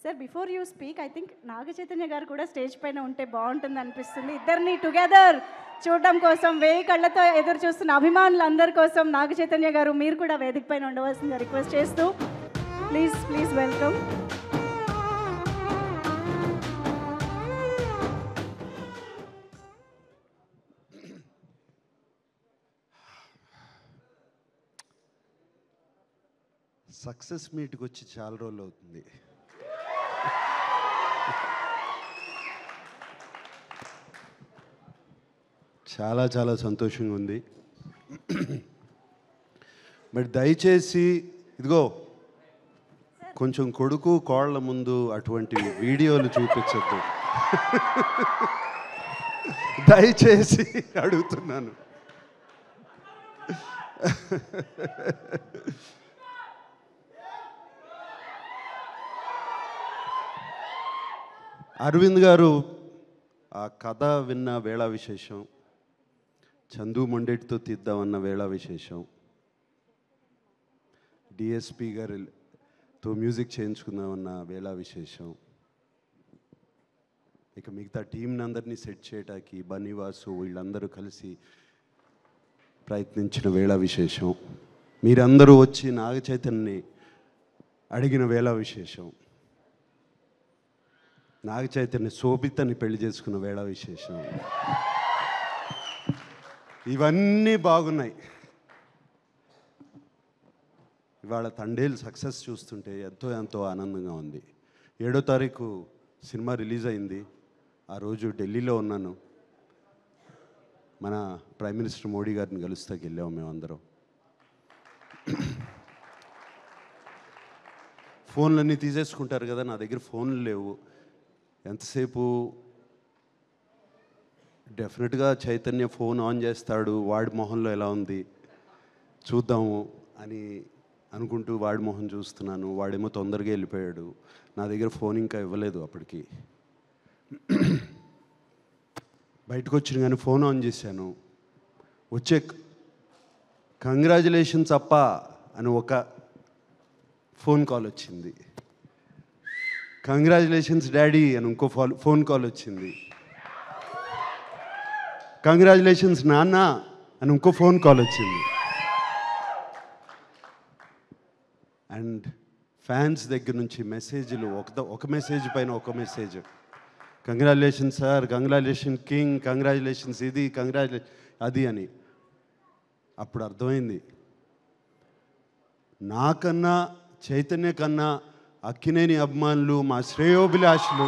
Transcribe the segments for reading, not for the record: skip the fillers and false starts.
Sir before you speak I think Naga Chaitanya garu కూడా stage పైన ఉంటే బాగుంటుంది అనిపిస్తుంది. ఇద్దరిని టుగెదర్ చూడడం కోసం 1000 కళ్ళతో ఎదురు చూస్తున్న అభిమానులందరి కోసం నాగ చైతన్య గారు మీరు కూడా వేదిక పైన ఉండవలసిందిగా రిక్వెస్ట్ చేస్తూ ప్లీజ్ వెల్కమ్. సక్సెస్ మీట్కి వచ్చి చాలా రోజులు అవుతుంది. చాలా చాలా సంతోషంగా ఉంది. మరి దయచేసి ఇదిగో కొంచెం కొడుకు కోళ్ళ ముందు అటువంటి వీడియోలు చూపించద్దు దయచేసి అడుగుతున్నాను. అరవింద్ గారు ఆ కథ విన్న వేళ విశేషం, చందు మొండెటితో తీద్దామన్న వేళ విశేషం, డిఎస్పి గారితో మ్యూజిక్ చేయించుకుందామన్న వేళ విశేషం, ఇక మిగతా టీంని అందరినీ సెట్ చేయడానికి బన్నీవాసు వీళ్ళందరూ కలిసి ప్రయత్నించిన వేళ విశేషం, మీరందరూ వచ్చి నాగ చైతన్యని అడిగిన వేళ విశేషం, నాగ చైతన్య శోభితని పెళ్లి చేసుకున్న వేళ విశేషం, ఇవన్నీ బాగున్నాయి. ఇవాళ తండేలు సక్సెస్ చూస్తుంటే ఎంతో ఆనందంగా ఉంది. 7వ తారీఖు సినిమా రిలీజ్ అయింది. ఆ రోజు ఢిల్లీలో ఉన్నాను. మన ప్రైమ్ మినిస్టర్ మోడీ గారిని కలుస్తాకి వెళ్ళాము మేమందరం. ఫోన్లన్నీ తీసేసుకుంటారు కదా, నా దగ్గర ఫోన్లు లేవు. ఎంతసేపు డెఫినెట్గా చైతన్య ఫోన్ ఆన్ చేస్తాడు, వాడి మొహంలో ఎలా ఉంది చూద్దాము అని అనుకుంటూ వాడి మొహం చూస్తున్నాను. వాడేమో తొందరగా వెళ్ళిపోయాడు. నా దగ్గర ఫోన్ ఇంకా ఇవ్వలేదు అప్పటికి. బయటకు వచ్చిన కానీ ఫోన్ ఆన్ చేశాను. వచ్చే కంగ్రాచులేషన్స్ అప్ప అని ఒక ఫోన్ కాల్ వచ్చింది. కంగ్రాచులేషన్స్ డాడీ అని ఇంకో ఫోన్ కాల్ వచ్చింది. కంగ్రాచులేషన్స్ నాన్న అని ఇంకో ఫోన్ కాల్ వచ్చింది. అండ్ ఫ్యాన్స్ దగ్గర నుంచి మెసేజ్లు, ఒక మెసేజ్ పైన ఒక message, congratulations sir, congratulation king, congratulations ఇది, కంగ్రాచులేషన్ అది అని. అప్పుడు అర్థమైంది, నాకన్నా చైతన్య కన్నా అక్కినేని అభిమానులు, మా శ్రేయోభిలాషులు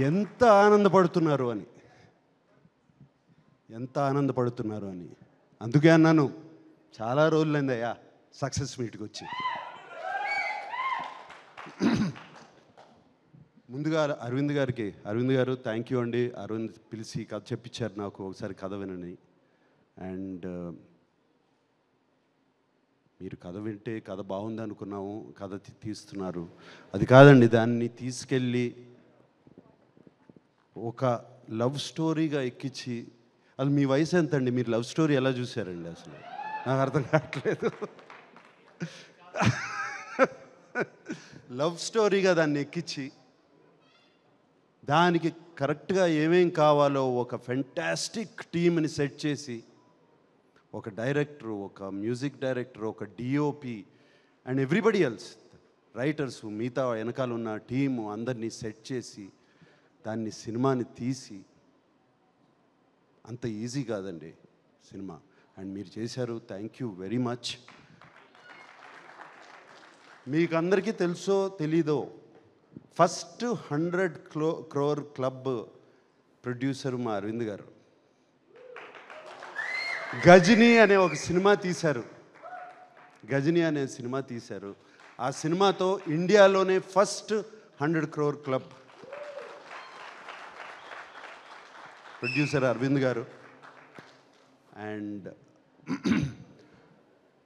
ఎంత ఆనందపడుతున్నారు అని. అందుకే అన్నాను, చాలా రోజులైందయ్యా సక్సెస్ మీట్కి వచ్చి. ముందుగా అరవింద్ గారు థ్యాంక్ యూ అండి. అరవింద్ పిలిచి కథ చెప్పించారు నాకు, ఒకసారి కథ వినని. అండ్ మీరు కథ వింటే కథ బాగుంది అనుకున్నాము, కథ తీస్తున్నారు. అది కాదండి, దాన్ని తీసుకెళ్ళి ఒక లవ్ స్టోరీగా ఎక్కించి, అది మీ వయసు ఎంత అండి, మీరు లవ్ స్టోరీ ఎలా చూశారండి? అసలు నాకు అర్థం కావట్లేదు. లవ్ స్టోరీగా దాన్ని ఎక్కించి, దానికి కరెక్ట్గా ఏమేం కావాలో ఒక ఫెంటాస్టిక్ టీమ్ని సెట్ చేసి, ఒక డైరెక్టరు, ఒక మ్యూజిక్ డైరెక్టర్, ఒక DOP and everybody else, writers, మిగతా వెనకాల ఉన్న టీము అందరినీ సెట్ చేసి దాన్ని సినిమాని తీసి, అంత ఈజీ కాదండి సినిమా. అండ్ మీరు చేశారు, థ్యాంక్ యూ వెరీ మచ్. మీకు అందరికీ తెలుసో తెలీదో, ఫస్ట్ 100 crore క్లబ్ ప్రొడ్యూసర్ మా అరవింద్ గారు. గజనీ అనే ఒక సినిమా తీశారు. ఆ సినిమాతో ఇండియాలోనే first 100 crore club producer Aravind garu. And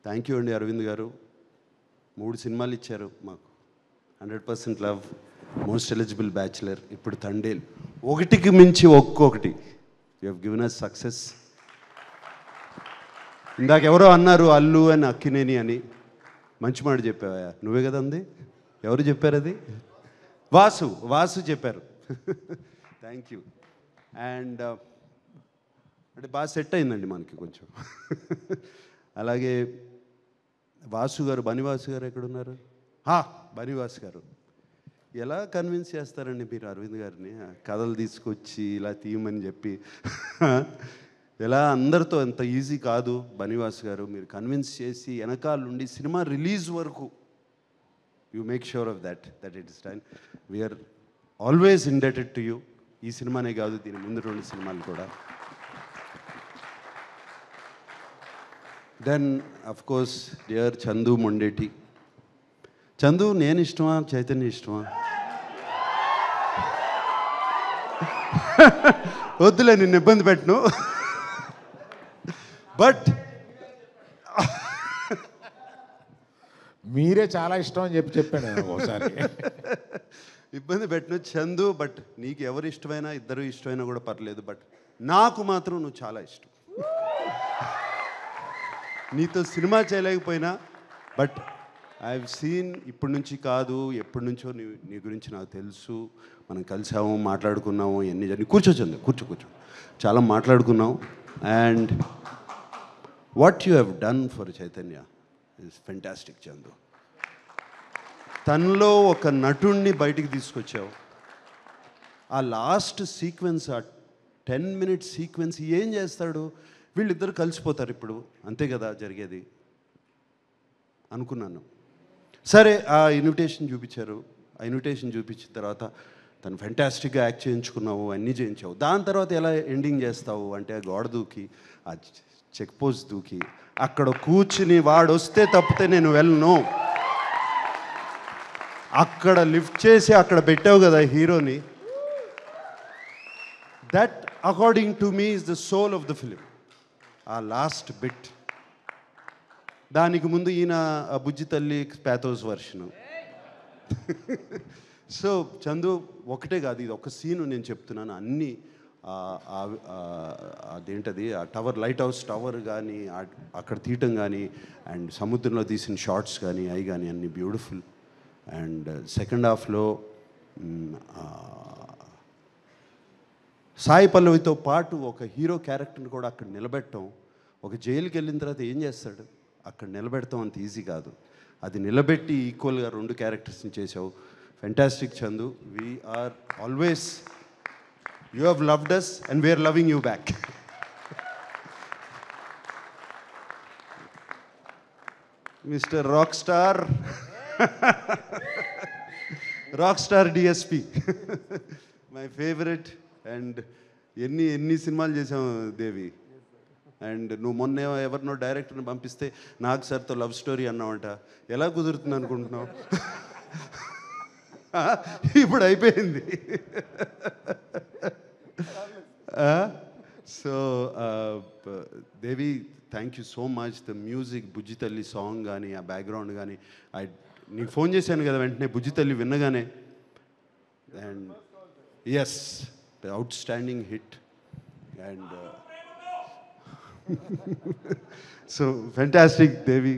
thank you అండి అరవింద్ గారు. 3 సినిమాలు ఇచ్చారు మాకు, 100% లవ్, మోస్ట్ ఎలిజిబుల్ బ్యాచులర్, ఇప్పుడు తండేల్. ఒకటికి మించి ఒక్కొక్కటి you have given us success. ఇందాక ఎవరో అన్నారు అల్లు అని అక్కినేని అని. మంచి మాట చెప్పావా? నువ్వే కదా అంది? ఎవరు చెప్పారు అది? వాసు చెప్పారు. Thank you. అండ్ అంటే బాగా సెట్ అయిందండి మనకి కొంచెం. అలాగే బనివాసు గారు ఎక్కడున్నారు? బనివాసు గారు ఎలా కన్విన్స్ చేస్తారండి మీరు అరవింద్ గారిని? కథలు తీసుకొచ్చి ఇలా తీయమని చెప్పి ఎలా అందరితో అంత ఈజీ కాదు. బనివాస్ గారు మీరు కన్విన్స్ చేసి వెనకాల నుండి సినిమా రిలీజ్ వరకు you make sure of that it is done. We're always indebted to you. ఈ సినిమానే కాదు, దీని ముందు 2 సినిమాలు కూడా. Then of course dear Chandu Mondeti. Chandu నేను ఇష్టమా, చైతన్య ఇష్టమా? వద్దులే, నిన్ను ఇబ్బంది పెట్టను. బట్ మీరే చాలా ఇష్టం అని చెప్పాను ఒకసారి. ఇబ్బంది పెట్టను చందు. బట్ నీకు ఎవరు ఇష్టమైనా, ఇద్దరు ఇష్టమైనా కూడా పర్లేదు. బట్ నాకు మాత్రం నువ్వు చాలా ఇష్టం. నీతో సినిమా చేయలేకపోయినా బట్ ఐ హావ్ సీన్, ఇప్పటి నుంచి కాదు ఎప్పటి నుంచో నీ గురించి నాకు తెలుసు. మనం కలిసాము, మాట్లాడుకున్నాము, ఎన్ని జరిగి. కూర్చో చాలా మాట్లాడుకున్నాం. And what you have done for Chaitanya is fantastic Chandu. తనలో ఒక నటుణ్ణి బయటికి తీసుకొచ్చావు. ఆ లాస్ట్ సీక్వెన్స్, ఆ 10 minute సీక్వెన్స్ ఏం చేస్తాడు? వీళ్ళిద్దరు కలిసిపోతారు ఇప్పుడు, అంతే కదా జరిగేది అనుకున్నాను. సరే, ఆ ఇన్విటేషన్ చూపించారు. ఆ ఇన్విటేషన్ చూపించిన తర్వాత తను ఫెంటాస్టిక్గా యాక్ట్ చేయించుకున్నావు, అన్నీ చేయించావు. దాని తర్వాత ఎలా ఎండింగ్ చేస్తావు అంటే, ఆ గోడ దూకి, ఆ చెక్ పోస్ట్ దూకి, అక్కడ కూర్చుని వాడు వస్తే తప్పితే నేను వెళ్ళను, అక్కడ లిఫ్ట్ చేసి అక్కడ పెట్టావు కదా హీరోని. That according to me is the soul of the film. ఆ లాస్ట్ బిట్. దానికి ముందు ఈయన బుజ్జి తల్లి ప్యాథోస్ వర్షను. సో చందు, ఒకటే కాదు, ఇది ఒక సీను నేను చెప్తున్నాను. అన్నీ అదేంటది, ఆ టవర్, లైట్ హౌస్ టవర్ కానీ, అక్కడ తీయటం కానీ, అండ్ సముద్రంలో తీసిన షార్ట్స్ కానీ, అవి కానీ అన్నీ బ్యూటిఫుల్. అండ్ సెకండ్ హాఫ్లో సాయి పల్లవితో పాటు ఒక హీరో క్యారెక్టర్ని కూడా అక్కడ నిలబెట్టడం. ఒక జైలుకి వెళ్ళిన తర్వాత ఏం చేస్తాడు, అక్కడ నిలబెడతాం అంత ఈజీ కాదు. అది నిలబెట్టి ఈక్వల్గా 2 క్యారెక్టర్స్ని చేసావు. Fantastic Chandu. We're always, you have loved us and we're loving you back. Mister rock star DSP, my favourite. And ఎన్ని సినిమాలు చేసాము దేవి. అండ్ నువ్వు మొన్న ఎవరినో డైరెక్టర్ని పంపిస్తే నాకు సార్తో లవ్ స్టోరీ అన్నావంట. ఎలా కుదురుతుంది అనుకుంటున్నావు? ఇప్పుడు అయిపోయింది. So Devi, thank you so much. The music, Bujji Thalli song కానీ, ఆ బ్యాక్గ్రౌండ్ కానీ, నీకు ఫోన్ చేశాను కదా వెంటనే బుజ్జి తల్లి విన్నగానే. And yes, outstanding hit. And so fantastic Devi,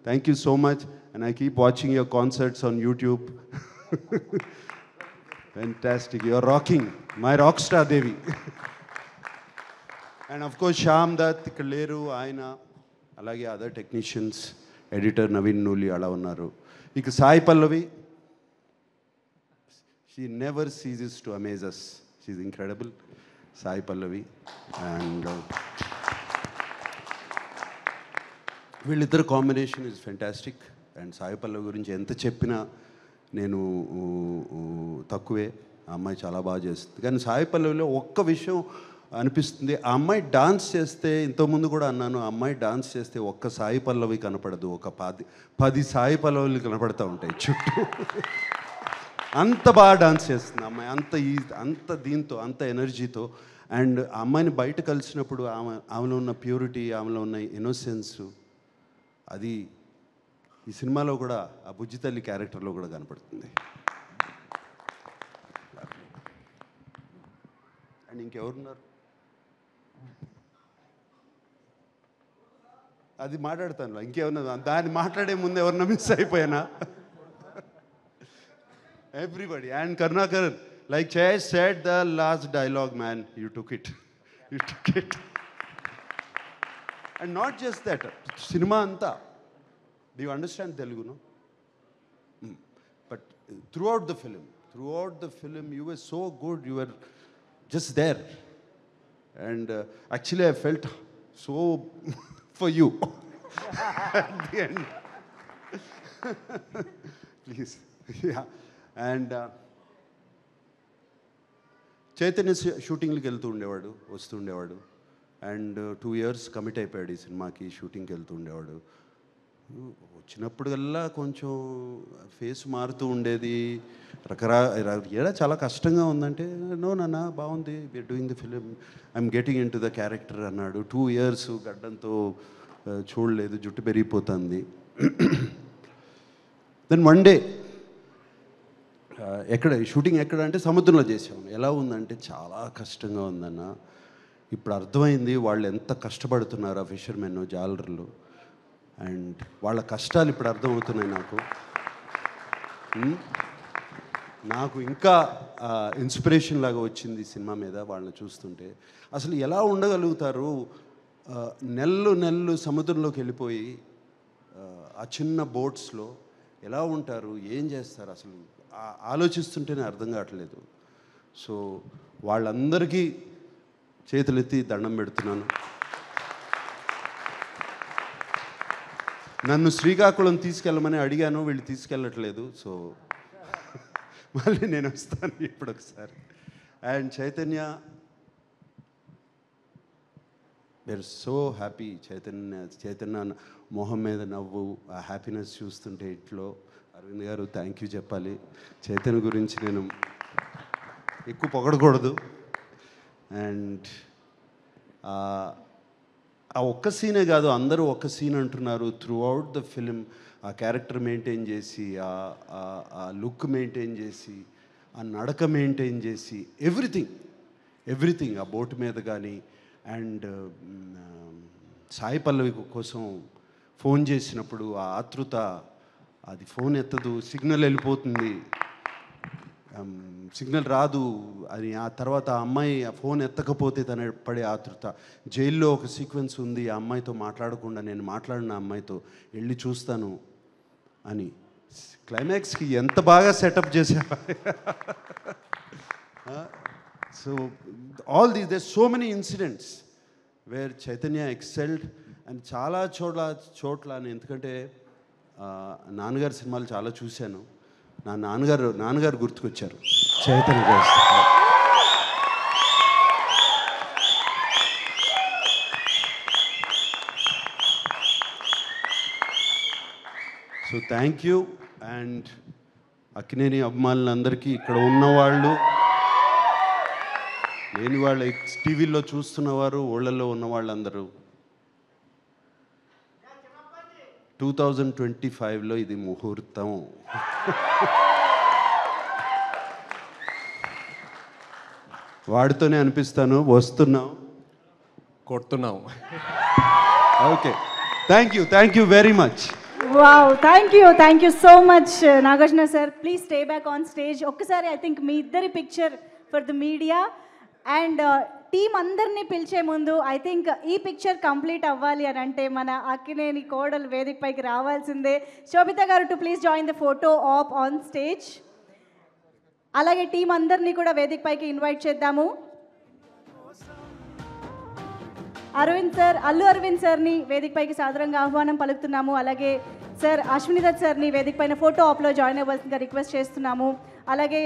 thank you so much. And I keep watching your concerts on YouTube. Fantastic, you're rocking, my rock star Devi. And of course Shyam Dutt ikkada leru, ayana alage other technicians, editor Naveen Nuli ala unnaru. Ika Sai Pallavi, she never ceases to amaze us. She's incredible. Sai Pallavi. And వీళ్ళిద్దరు combination is fantastic. And Sai Pallavi గురించి ఎంత చెప్పినా నేను తక్కువే. ఆ అమ్మాయి చాలా బాగా చేస్తుంది. కానీ సాయి పల్లవిలో ఒక్క విషయం అనిపిస్తుంది, ఆ అమ్మాయి డాన్స్ చేస్తే, ఇంతకుముందు కూడా అన్నాను, ఆ అమ్మాయి డాన్స్ చేస్తే ఒక్క సాయి పల్లవి కనపడదు, ఒక 10 సాయి పల్లవులు కనపడతా ఉంటాయి చుట్టూ. అంత బాగా డాన్స్ చేస్తుంది అమ్మాయి, అంత దీంతో, అంత ఎనర్జీతో. అండ్ ఆ అమ్మాయిని బయట కలిసినప్పుడు ఆమెలో ఉన్న ప్యూరిటీ, ఆమెలో ఉన్న ఇన్నోసెన్స్, అది ఈ సినిమాలో కూడా ఆ బుజ్జి తల్లి క్యారెక్టర్లో కూడా కనపడుతుంది. అండ్ ఇంకెవరున్నారు? అది మాట్లాడతాను, ఇంకేమన్నా దాన్ని మాట్లాడే ముందు ఎవరన్నా మిస్ అయిపోయానా? Everybody. And Karunakar, like Jay said the last dialogue, man, you took it. You took it. And not just that, cinema anta. Do you understand Telugu, no? But throughout the film, you were so good, you were just there. And actually I felt so for you at the end. Please. Yeah. And Chaitanya షూటింగ్కి వెళ్తూ ఉండేవాడు, వస్తూ ఉండేవాడు. And 2 years commit అయిపోయాడు ఈ సినిమాకి. షూటింగ్కి వెళ్తూ ఉండేవాడు. వచ్చినప్పుడల్లా కొంచెం ఫేస్ మారుతూ ఉండేది. ఎలా చాలా కష్టంగా ఉందంటే, నో నాన్న బాగుంది, we're doing the film, I'm getting into the character అన్నాడు. 2 years గడ్డంతో చూడలేదు, జుట్టు పెరిగిపోతుంది. దెన్ వన్ డే షూటింగ్ ఎక్కడ అంటే సముద్రంలో చేసాము. ఎలా ఉందంటే చాలా కష్టంగా ఉందన్న. ఇప్పుడు అర్థమైంది వాళ్ళు ఎంత కష్టపడుతున్నారు, ఆ ఫిషర్మెన్ జాలర్లు. అండ్ వాళ్ళ కష్టాలు ఇప్పుడు అర్థమవుతున్నాయి నాకు ఇంకా ఇన్స్పిరేషన్ లాగా వచ్చింది సినిమా మీద వాళ్ళని చూస్తుంటే. అసలు ఎలా ఉండగలుగుతారు, నెలలు సముద్రంలోకి వెళ్ళిపోయి ఆ చిన్న బోట్స్లో ఎలా ఉంటారు, ఏం చేస్తారు, అసలు ఆలోచిస్తుంటేనే అర్థం కావట్లేదు. సో వాళ్ళందరికీ చేతులెత్తి దండం పెడుతున్నాను. నన్ను శ్రీకాకుళం తీసుకెళ్ళమని అడిగాను, వీళ్ళు తీసుకెళ్ళట్లేదు. సో మళ్ళీ నేను వస్తాను ఇప్పుడు ఒకసారి. And Chaitanya, we're so happy. Chaitanya మొహం మీద నవ్వు, ఆ హ్యాపీనెస్ చూస్తుంటే ఇంట్లో. అరవింద్ గారు థ్యాంక్ యూ చెప్పాలి. చైతన్య గురించి నేను ఎక్కువ పొగడకూడదు. అండ్ ఆ ఒక్క సీనే కాదు, అందరూ ఒక్క సీన్ అంటున్నారు. త్రూ అవుట్ ద ఫిలిం ఆ క్యారెక్టర్ మెయింటైన్ చేసి, ఆ లుక్ మెయింటైన్ చేసి, ఆ నడక మెయింటైన్ చేసి, ఎవ్రీథింగ్ ఆ బోట్ మీద కానీ. అండ్ సాయి పల్లవి కోసం ఫోన్ చేసినప్పుడు ఆ ఆతృత, అది ఫోన్ ఎత్తదు, సిగ్నల్ వెళ్ళిపోతుంది, సిగ్నల్ రాదు అని. ఆ తర్వాత ఆ అమ్మాయి ఆ ఫోన్ ఎత్తకపోతే తన పడే ఆతృత. జైల్లో ఒక సీక్వెన్స్ ఉంది, ఆ అమ్మాయితో మాట్లాడకుండా నేను మాట్లాడిన అమ్మాయితో వెళ్ళి చూస్తాను అని. క్లైమాక్స్కి ఎంత బాగా సెటప్ చేశారు. So all these, there so many incidents where Chaitanya excelled. And చాలా చోట్ల ఎందుకంటే నాన్నగారి సినిమాలు చాలా చూశాను. నా నాన్నగారు గుర్తుకొచ్చారు Chaitanya garu. So thank you. And Akkineni అభిమానులందరికీ, ఇక్కడ ఉన్నవాళ్ళు, లేని వాళ్ళు, టీవీలో చూస్తున్నవారు, ఊళ్ళల్లో ఉన్న వాళ్ళందరూ, 2025లో ఇది ముహూర్తం. వాడితోనే అనిపిస్తాను, వస్తున్నాం, కొడుతున్నాం. Okay, thank you very much. Wow, thank you so much Nagarjuna sir. Please stay back on stage. ఒక్కసారి ఐ థింక్ మీ ఇద్దరి picture for the media. And team అందరినీ పిలిచే ముందు ఐ థింక్ ఈ పిక్చర్ కంప్లీట్ అవ్వాలి అని అంటే మన అక్కినేని కోడలు వేదిక పైకి రావాల్సిందే. శోభిత గారు to please join the photo op on stage. అలాగే టీం అందరినీ కూడా వేదిక పైకి ఇన్వైట్ చేద్దాము. అల్లు అరవింద్ సార్ని వేదిక పైకి సాదరంగా ఆహ్వానం పలుకుతున్నాము. అలాగే సార్ అశ్విని దత్ సార్ని వేదిక పైన ఫోటో ఆప్లో జాయిన్ అవ్వాల్సిందిగా రిక్వెస్ట్ చేస్తున్నాము. అలాగే